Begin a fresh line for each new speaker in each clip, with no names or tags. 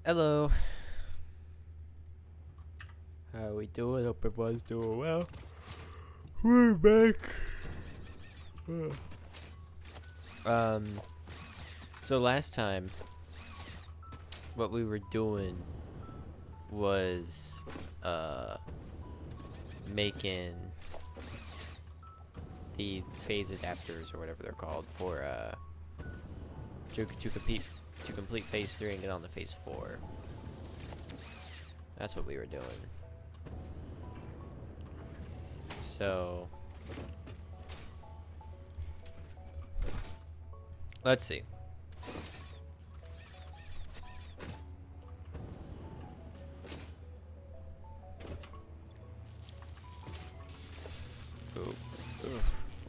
Hello. How we doing? Hope everyone's doing well. We're back. So last time, what we were doing was, making the phase adapters or whatever they're called for, to complete phase 3 and get on to phase 4. That's what we were doing. So let's see.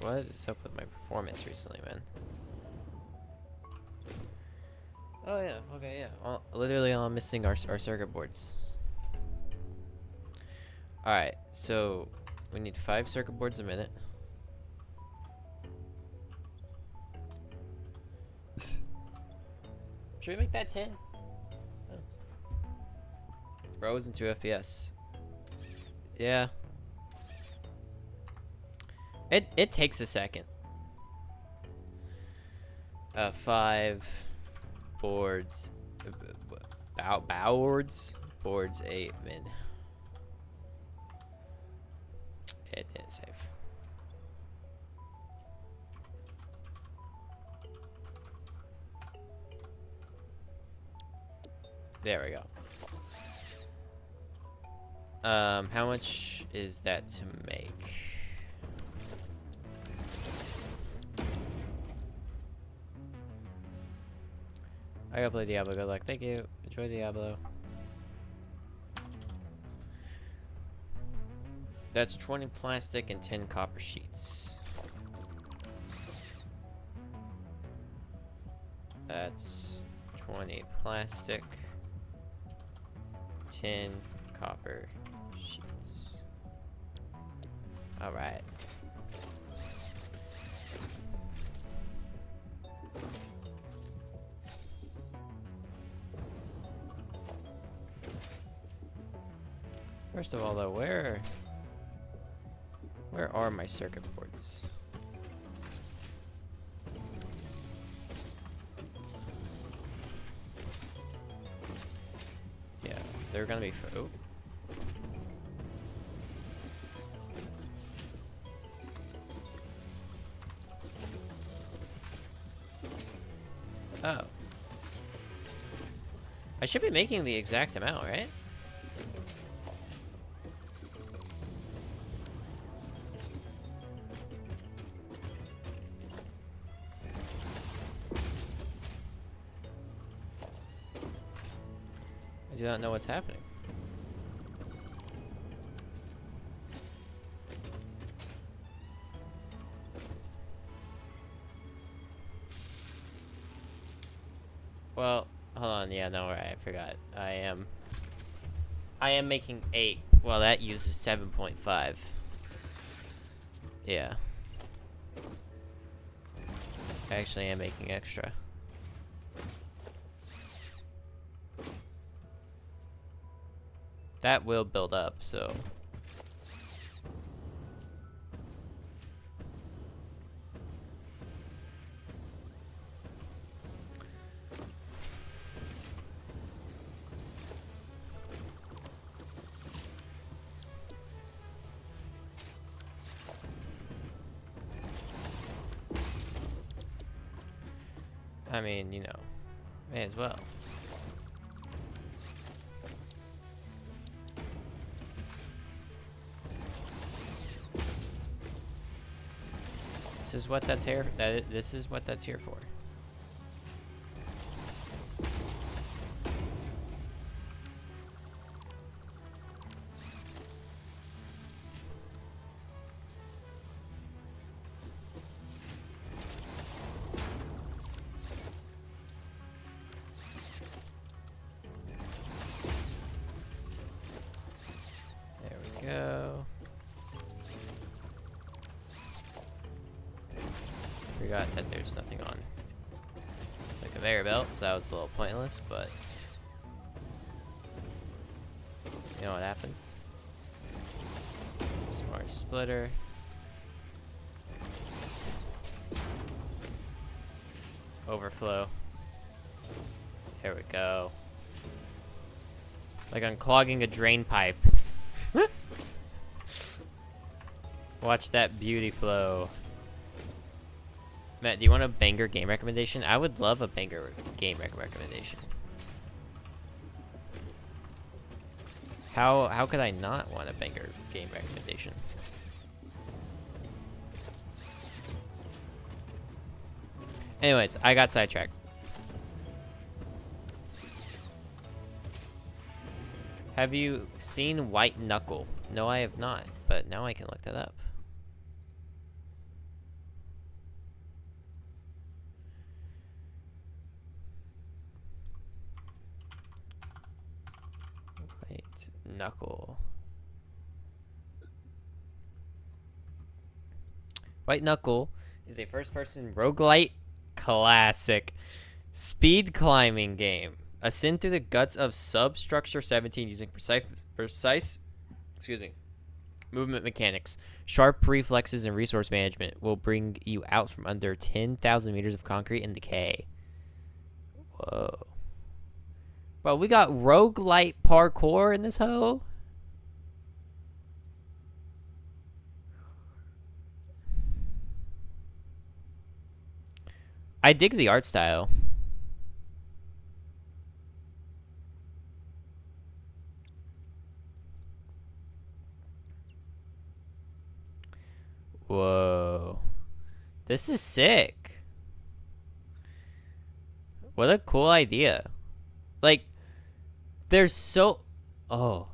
What is up with my performance recently, man? Oh yeah, okay, yeah. Literally all I'm missing are circuit boards. Alright, so we need 5 circuit boards a minute. Should we make that 10? Oh. Bro, isn't 2 FPS. Yeah. It takes a second. 5 boards. Boards 8 min. It didn't save. There we go. How much is that to make? I gotta play Diablo. Good luck. Thank you. Enjoy Diablo. That's 20 plastic and 10 copper sheets. That's 20 plastic, 10 copper sheets. All right. First of all, though, where are my circuit boards? Yeah, they're gonna be for. Oh. Oh. I should be making the exact amount, right? I do not know what's happening. Well, hold on. Yeah, no, right. I forgot. I am making 8. Well, that uses 7.5. Yeah. I actually am making extra. That will build up, so. I mean, you know, may as well. This is what that's here. This is what that's here for. There we go. Forgot that there's nothing on the conveyor belt, so that was a little pointless, but You know what happens? Smart splitter. Overflow. There we go. Like unclogging a drain pipe. Watch that beauty flow. Matt, do you want a banger game recommendation? I would love a banger game recommendation. How could I not want a banger game recommendation? Anyways, I got sidetracked. Have you seen White Knuckle? No, I have not, but now I can look that up. White Knuckle. White Knuckle is a first-person roguelite classic speed climbing game. Ascend through the guts of Substructure 17 using precise movement mechanics. Sharp reflexes and resource management will bring you out from under 10,000 meters of concrete and decay. Whoa. Bro, we got roguelite parkour in this hoe? I dig the art style. Whoa. This is sick. What a cool idea. Like, there's so... Oh.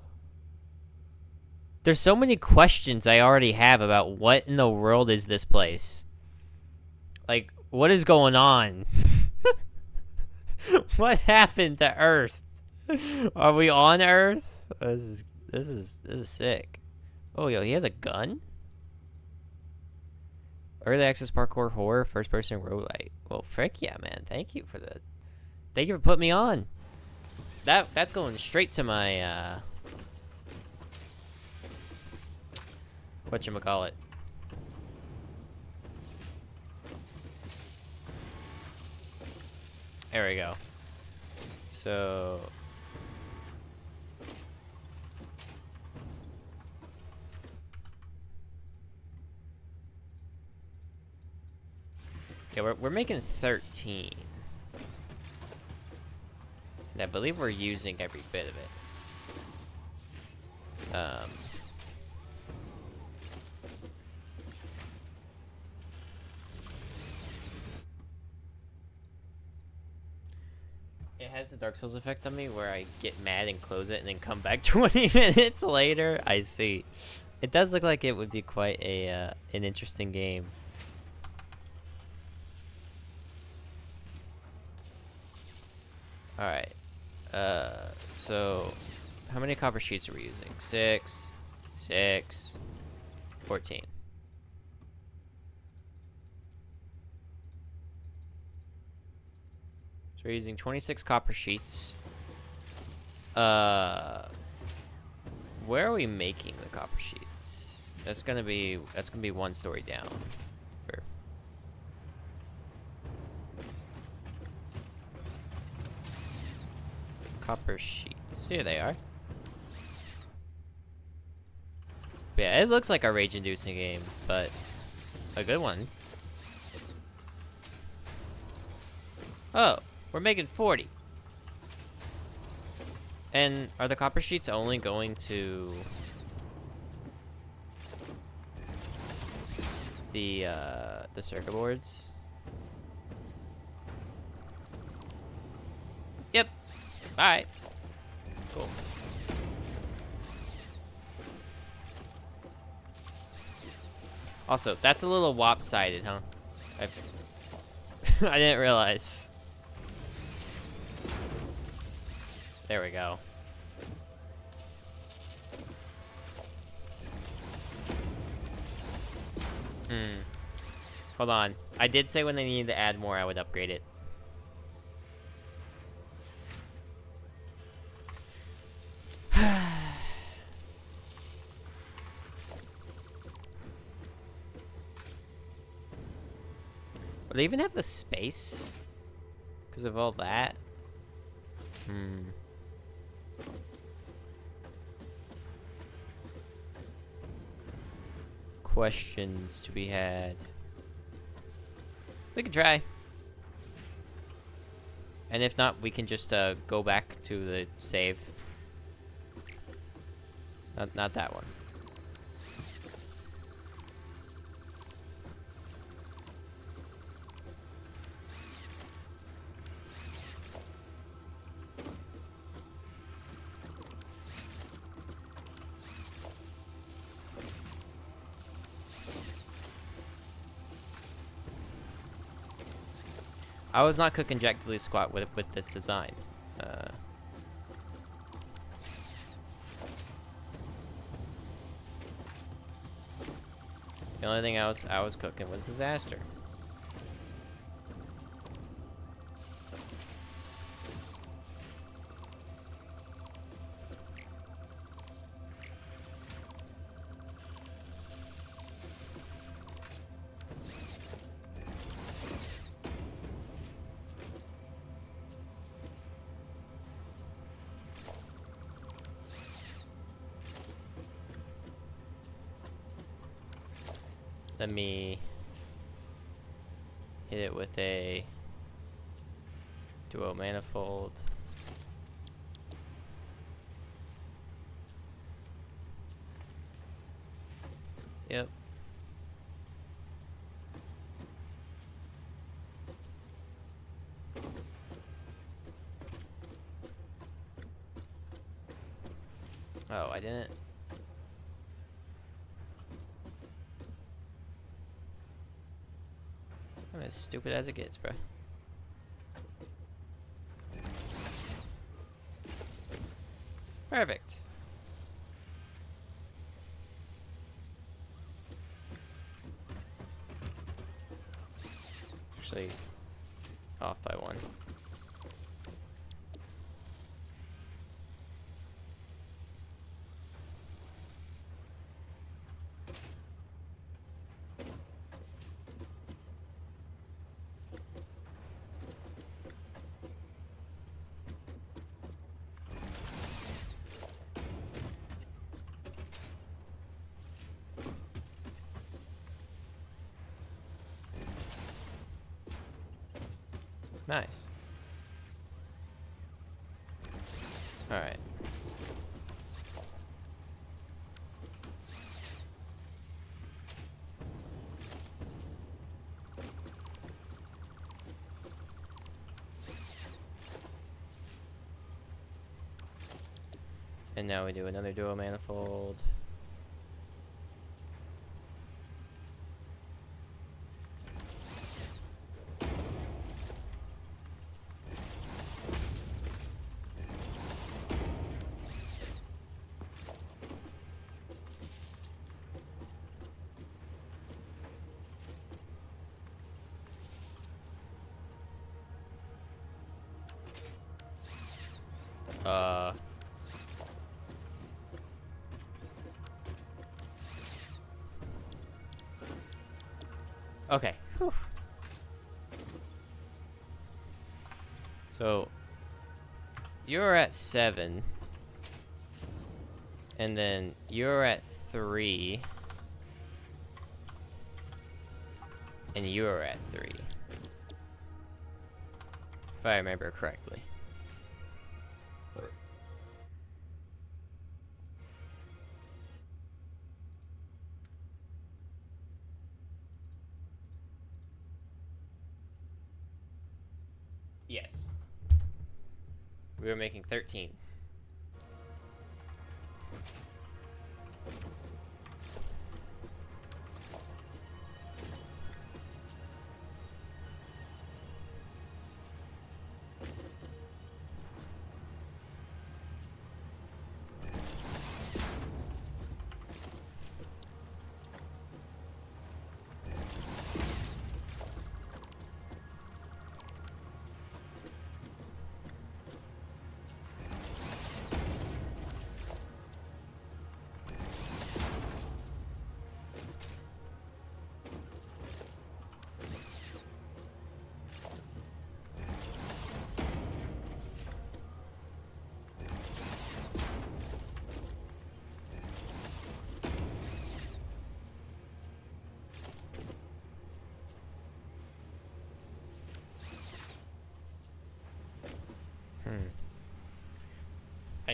There's so many questions I already have about what in the world is this place. Like, what is going on? What happened to Earth? Are we on Earth? This is sick. Oh, yo, he has a gun? Early access parkour horror first person roguelite. Well, frick yeah, man. Thank you for putting me on. That's going straight to my whatchamacallit. There we go. So yeah, we're making 13. And I believe we're using every bit of it. It has the Dark Souls effect on me where I get mad and close it and then come back 20 minutes later. I see. It does look like it would be quite an interesting game. Alright. So how many copper sheets are we using? 6, 14. So we're using 26 copper sheets. Where are we making the copper sheets? That's gonna be one story down. Copper sheets. Here they are. Yeah, it looks like a rage-inducing game, but a good one. Oh, we're making 40. And are the copper sheets only going to the circuit boards? Yep. All right. Cool. Also, that's a little lopsided, huh? I didn't realize. There we go. Hold on. I did say when they needed to add more, I would upgrade it. Would they even have the space? Because of all that? Questions to be had. We can try. And if not, we can just go back to the save. Not that one. I was not cooking Jack Diddley Squat with this design. The only thing I was cooking was disaster. Let me hit it with a duo manifold. Yep. Oh, I didn't. I'm as stupid as it gets, bro. Perfect. Actually, off by one. Nice. All right. And now we do another dual manifold. Okay. Whew. So you're at 7, and then you're at 3, and you're at 3, if I remember correctly. Yes. We were making 13.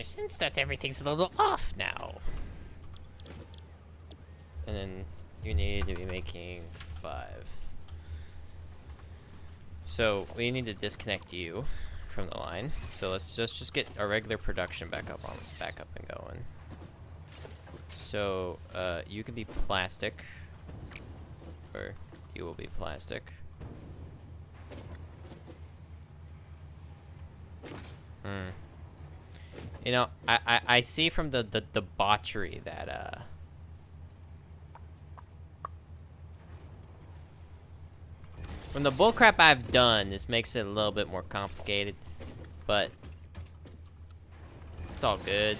I sense that everything's a little off now. And then you need to be making 5. So we need to disconnect you from the line. So let's just get our regular production back up and going. So you can be plastic, or you will be plastic. You know, I see from the debauchery that from the bullcrap I've done, this makes it a little bit more complicated, but it's all good.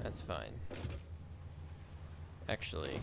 That's fine. Actually,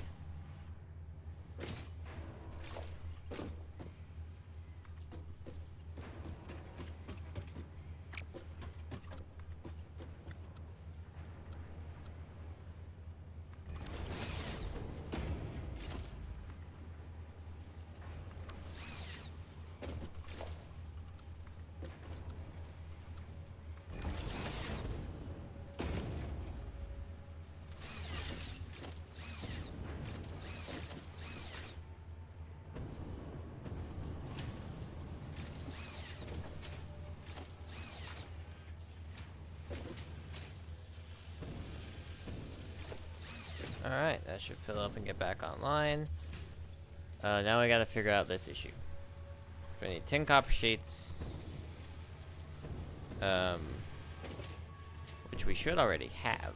alright, that should fill up and get back online. Now we gotta figure out this issue. We need 10 copper sheets. Which we should already have.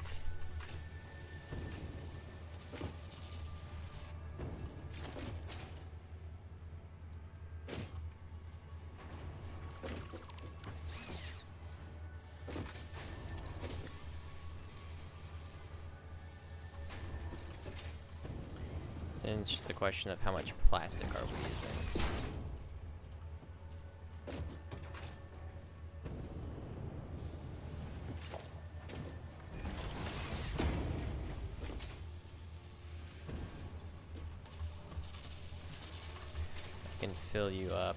And it's just a question of how much plastic are we using. I can fill you up.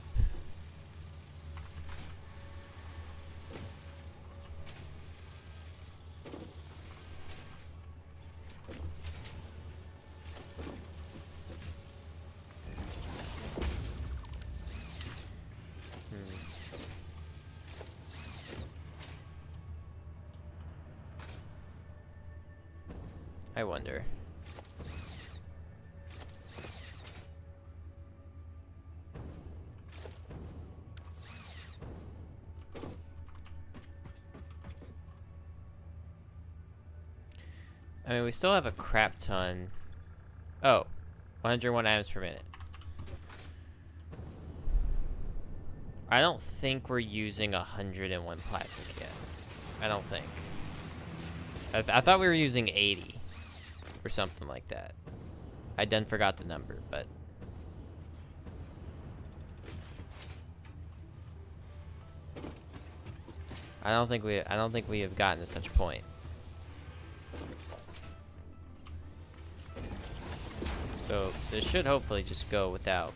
I wonder. I mean, we still have a crap ton. Oh, 101 items per minute. I don't think we're using 101 plastic yet. I don't think. I thought we were using 80 or something like that. I done forgot the number, but I don't think we have gotten to such a point. So this should hopefully just go without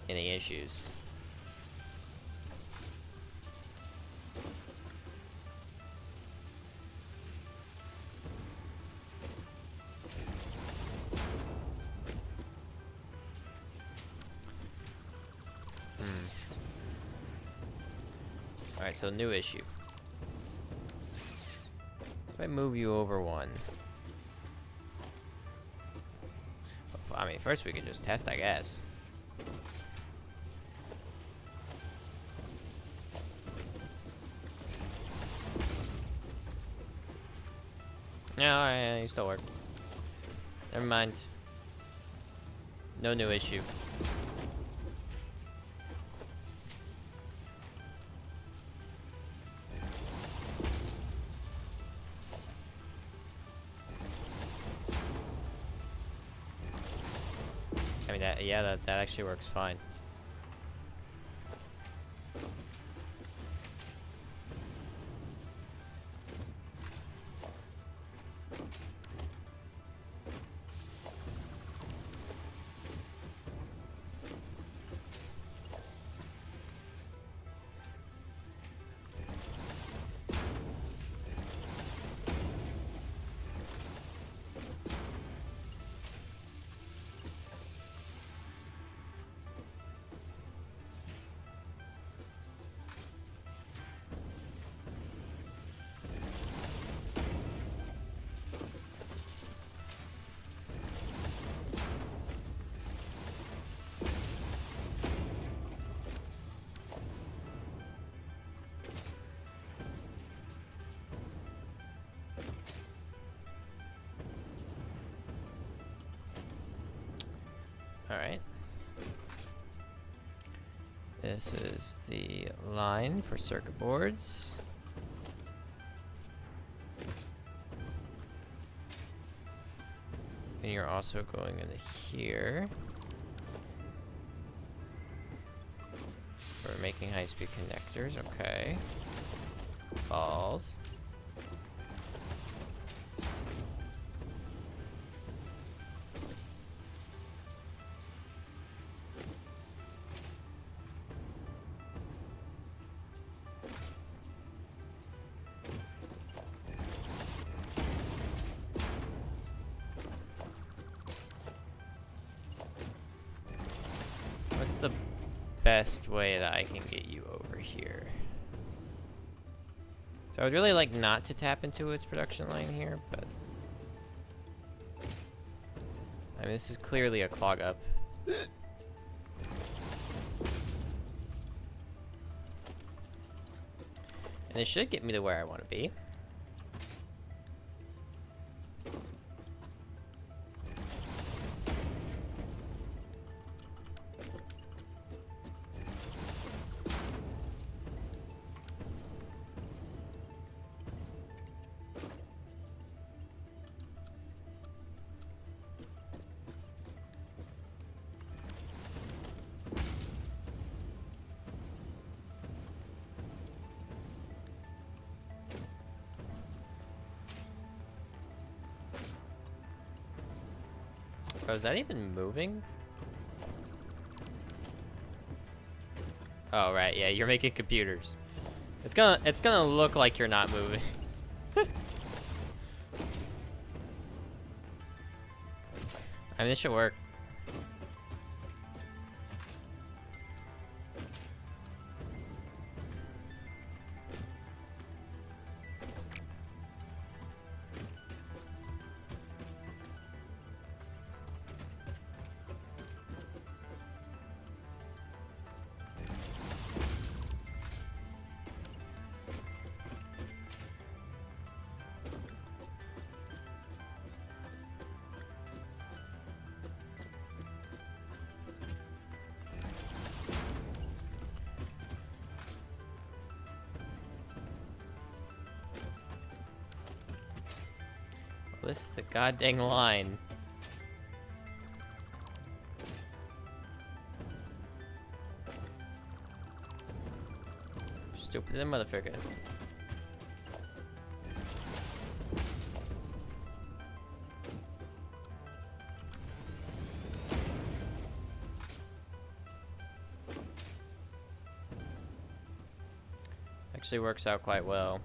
any issues. Alright, so new issue. If I move you over 1. I mean, first we could just test, I guess. No, alright, you still work. Never mind. No new issue. I mean, that actually works fine. This is the line for circuit boards. And you're also going into here. We're making high-speed connectors, okay. Balls. What's the best way that I can get you over here? So I would really like not to tap into its production line here, but I mean, this is clearly a clog up. And it should get me to where I want to be. Oh, is that even moving? Oh, right, yeah, you're making computers. It's gonna look like you're not moving. I mean, this should work. This is the goddamn line. Stupid than motherfucker. Actually works out quite well.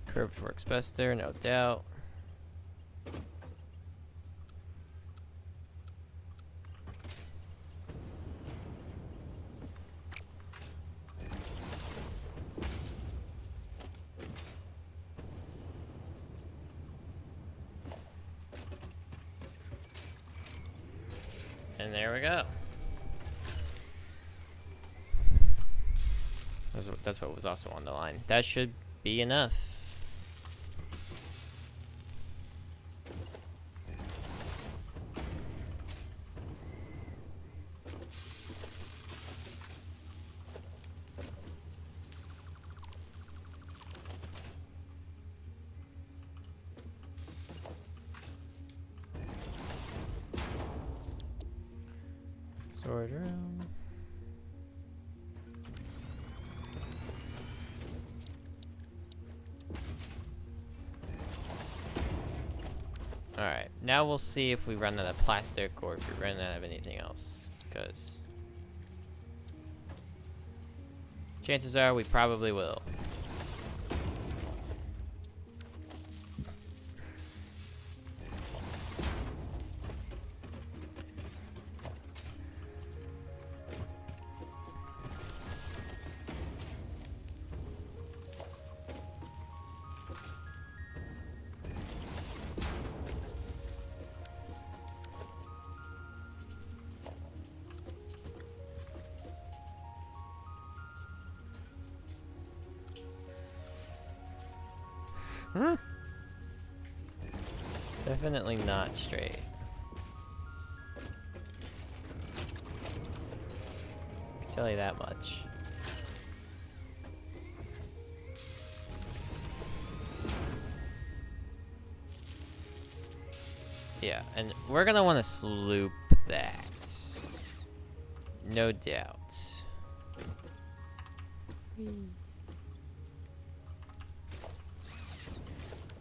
Curved works best there, no doubt. And there we go. That's what was also on the line. That should be enough. Storage room. Alright, now we'll see if we run out of plastic or if we run out of anything else. Because chances are we probably will. Definitely not straight. I can tell you that much. Yeah, and we're gonna want to sloop that. No doubt.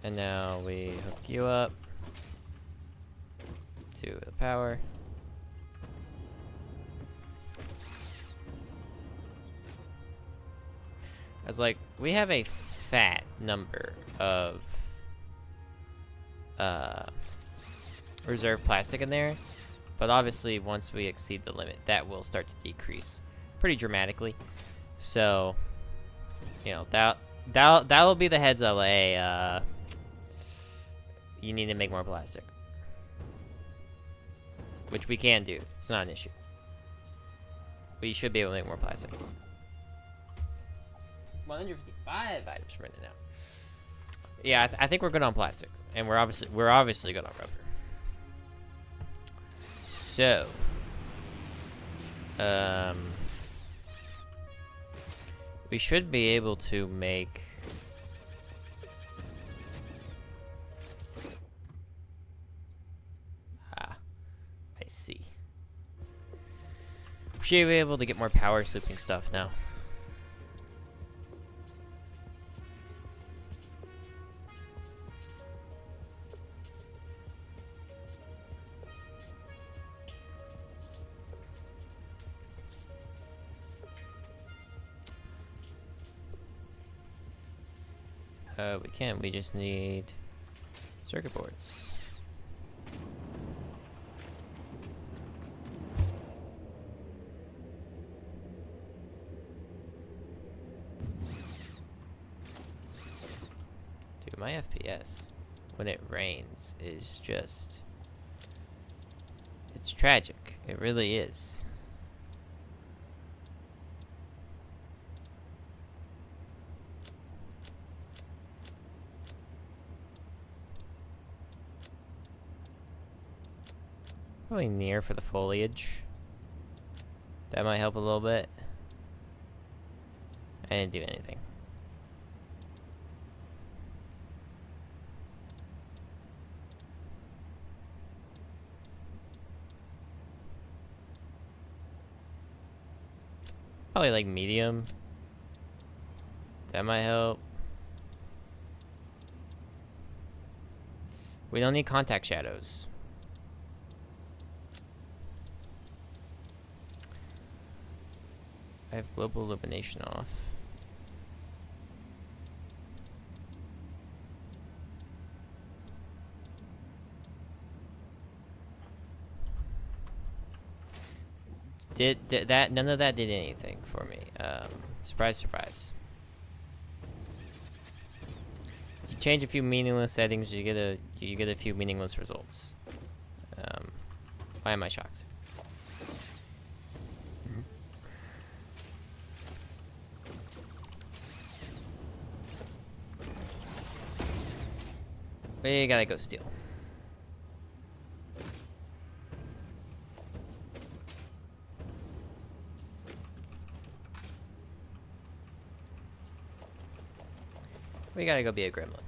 And now we hook you up to the power. As like, we have a fat number of reserve plastic in there, but obviously once we exceed the limit, that will start to decrease pretty dramatically. So, you know, that'll be the heads up. Hey, you need to make more plastic, which we can do. It's not an issue. We should be able to make more plastic. 155 items printed now. Yeah, I think we're good on plastic, and we're obviously good on rubber. So, we should be able to make I see. We should be able to get more power slooping stuff now. We can. We just need circuit boards. Dude, my FPS when it rains is just... it's tragic. It really is. Probably near for the foliage. That might help a little bit. I didn't do anything. Probably like medium. That might help. We don't need contact shadows. I have global illumination off. Did that? None of that did anything for me. Surprise, surprise. You change a few meaningless settings, you get a few meaningless results. Why am I shocked? We gotta go steal. We gotta go be a gremlin.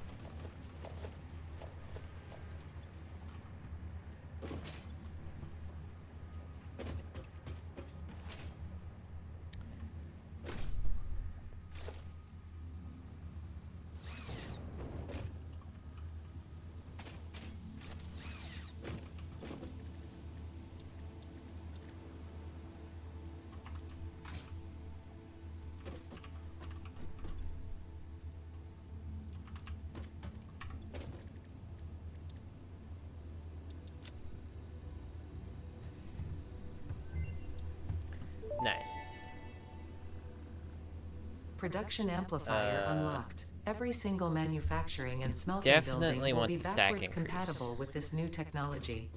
Nice.
Production amplifier unlocked. Every single manufacturing and smelting
Definitely
building will
want
be
the stack
backwards
increase.
compatible with this new technology.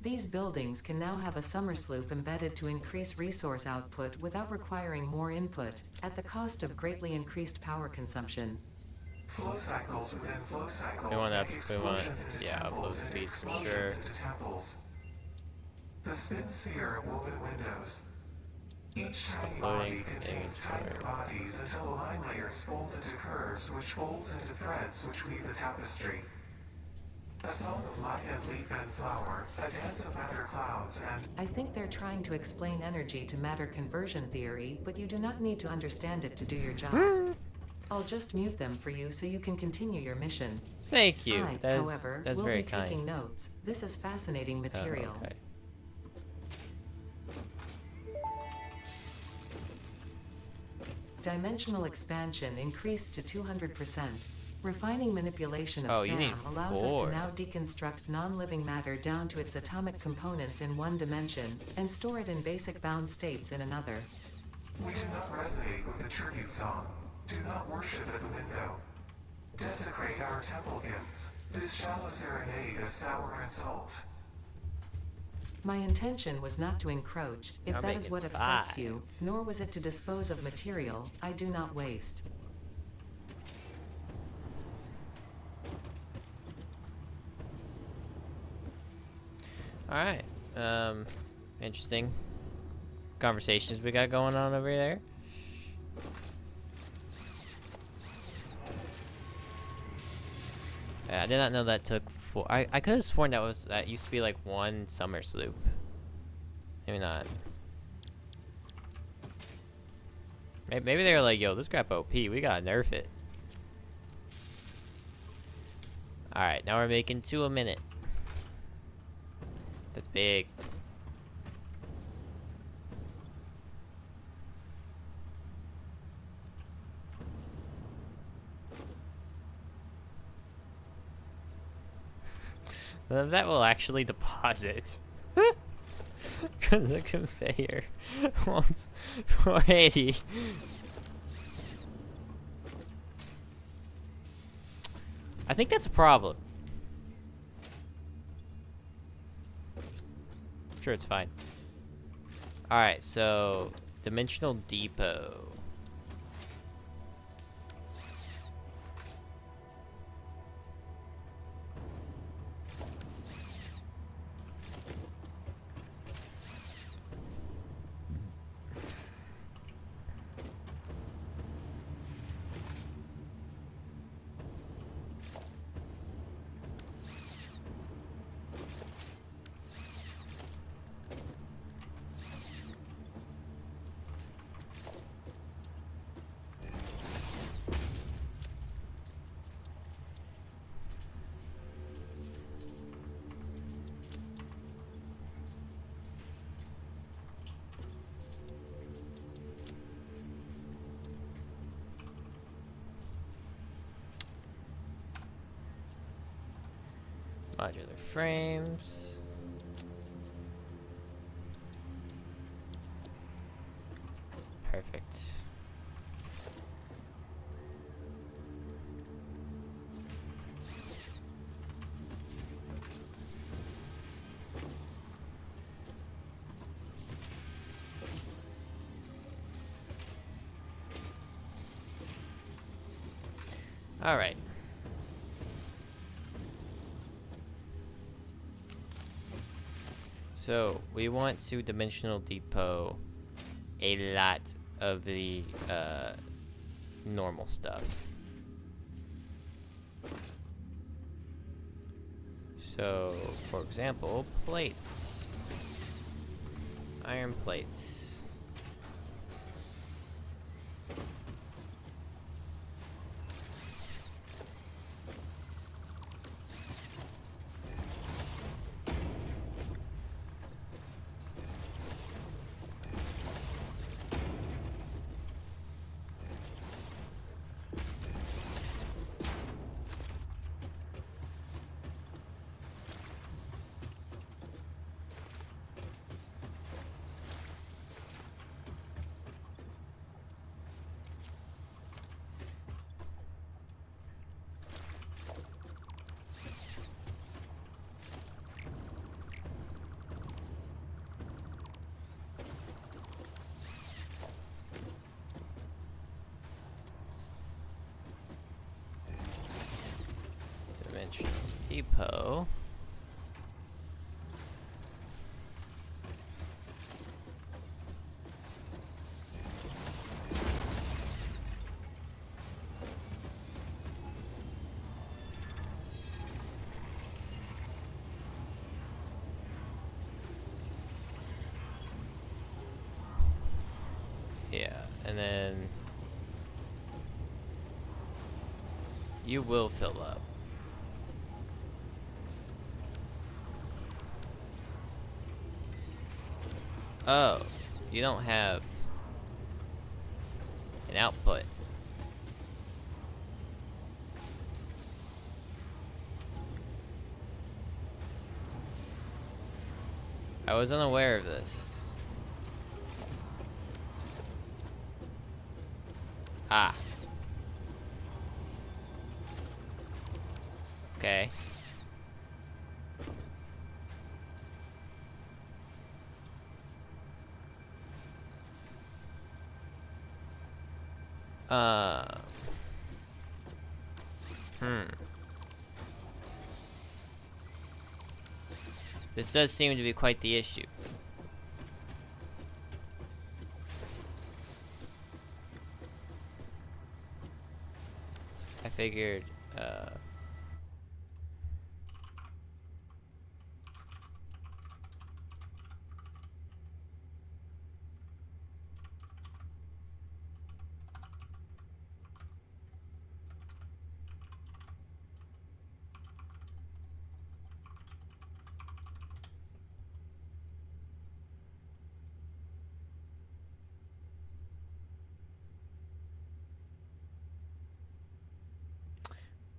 These buildings can now have a summer sloop embedded to increase resource output without requiring more input, at the cost of greatly increased power consumption.
Flow cycles within flow cycles
We want
make
upload
explosions into
speeds
temples and
for
explosions
sure.
into temples. The spin sphere of woven windows. Each tiny body contains tinier bodies until the line layers fold into curves which folds into threads which weave a tapestry. A song of light and leaf and flower, a dance of matter clouds and...
I think they're trying to explain energy to matter conversion theory, but you do not need to understand it to do your job. I'll just mute them for you so you can continue your mission.
Thank you.
I,
That's
however,
that's
will
very
be
kind.
taking notes. This is fascinating material.
Okay.
Dimensional expansion increased to 200%. Refining manipulation of
Oh, you need
SAM allows us
4.
to now deconstruct non-living matter down to its atomic components in one dimension, and store it in basic bound states in another.
We do not resonate with the tribute song. Do not worship at the window. Desecrate our temple gifts. This shallow serenade is sour and salt.
My intention was not to encroach, if
I'll
that
make
is
it
what upsets
5.
you, nor was it to dispose of material I do not waste.
Alright. Interesting conversations we got going on over there. Yeah, I did not know that took 4. I could have sworn that used to be like one summer sloop. Maybe not. Maybe they were like, yo, this crap OP, we gotta nerf it. Alright, now we're making 2 a minute. That's big. That will actually deposit. Because the conveyor wants 480. I think that's a problem. I'm sure it's fine. Alright, so Dimensional Depot. Modular frames. Perfect. All right. So we want to dimensional depot a lot of the normal stuff. So, for example, plates. Iron plates. Depot. Yeah, and then you will fill up. Oh, you don't have an output. I was unaware of this. Ah. Okay. This does seem to be quite the issue. I figured,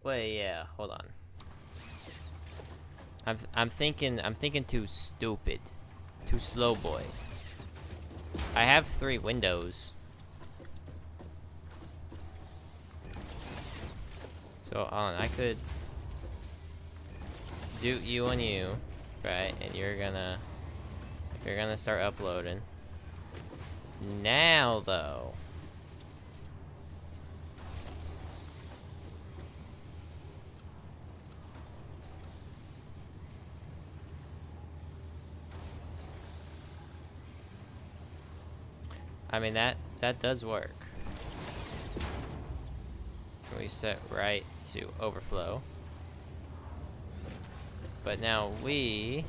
wait, yeah, hold on. I'm thinking too stupid. Too slow boy. I have 3 windows. So on, I could do you and you, right? And you're gonna start uploading. Now though. I mean that does work. We set right to overflow. But now we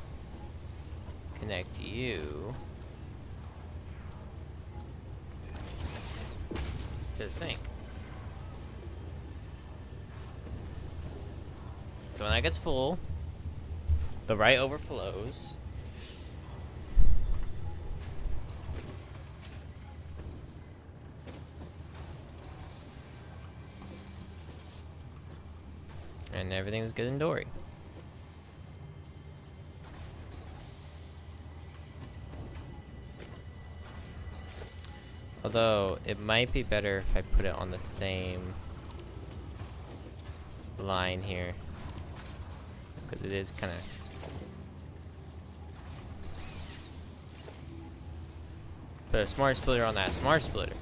connect you to the sink. So when that gets full, the right overflows. And everything's good and dory. Although, it might be better if I put it on the same line here. Because it is kind of... Put a smart splitter on that smart splitter.